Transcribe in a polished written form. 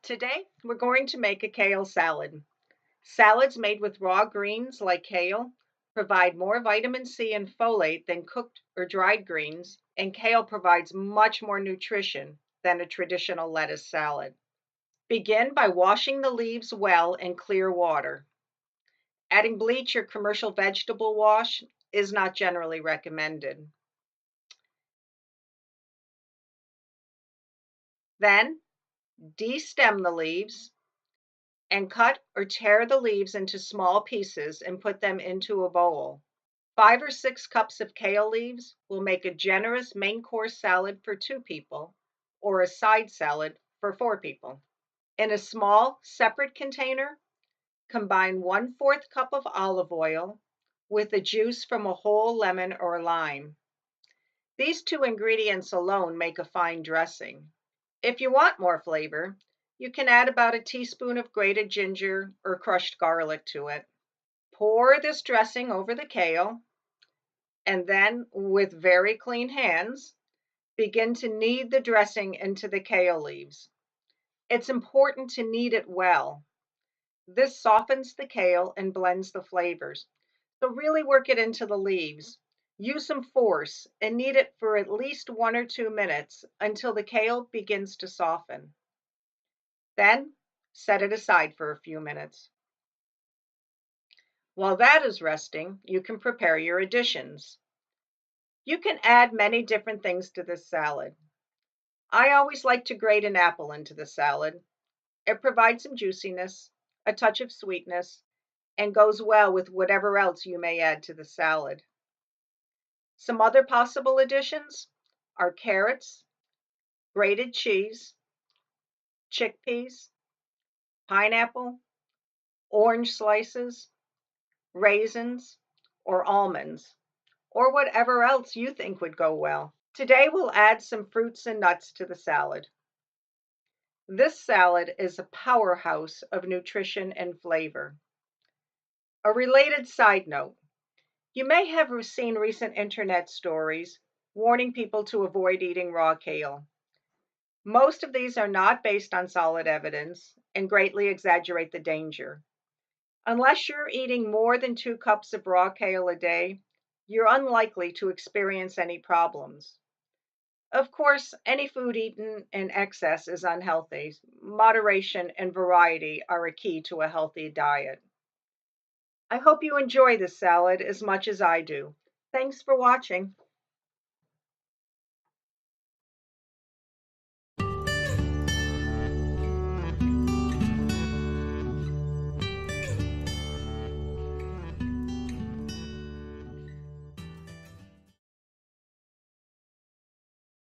Today, we're going to make a kale salad. Salads made with raw greens like kale provide more vitamin C and folate than cooked or dried greens, and kale provides much more nutrition than a traditional lettuce salad. Begin by washing the leaves well in clear water. Adding bleach or commercial vegetable wash is not generally recommended. Then, destem the leaves and cut or tear the leaves into small pieces and put them into a bowl. 5 or 6 cups of kale leaves will make a generous main course salad for 2 people or a side salad for 4 people. In a small separate container, combine 1/4 cup of olive oil with the juice from a whole lemon or lime. These 2 ingredients alone make a fine dressing. If you want more flavor, you can add about a teaspoon of grated ginger or crushed garlic to it. Pour this dressing over the kale and then, with very clean hands, begin to knead the dressing into the kale leaves. It's important to knead it well. This softens the kale and blends the flavors. So really work it into the leaves. Use some force and knead it for at least 1 or 2 minutes until the kale begins to soften. Then set it aside for a few minutes. While that is resting, you can prepare your additions. You can add many different things to this salad. I always like to grate an apple into the salad. It provides some juiciness, a touch of sweetness, and goes well with whatever else you may add to the salad. Some other possible additions are carrots, grated cheese, chickpeas, pineapple, orange slices, raisins, or almonds, or whatever else you think would go well. Today we'll add some fruits and nuts to the salad. This salad is a powerhouse of nutrition and flavor. A related side note, you may have seen recent internet stories warning people to avoid eating raw kale. Most of these are not based on solid evidence and greatly exaggerate the danger. Unless you're eating more than 2 cups of raw kale a day, you're unlikely to experience any problems. Of course, any food eaten in excess is unhealthy. Moderation and variety are a key to a healthy diet. I hope you enjoy this salad as much as I do. Thanks for watching.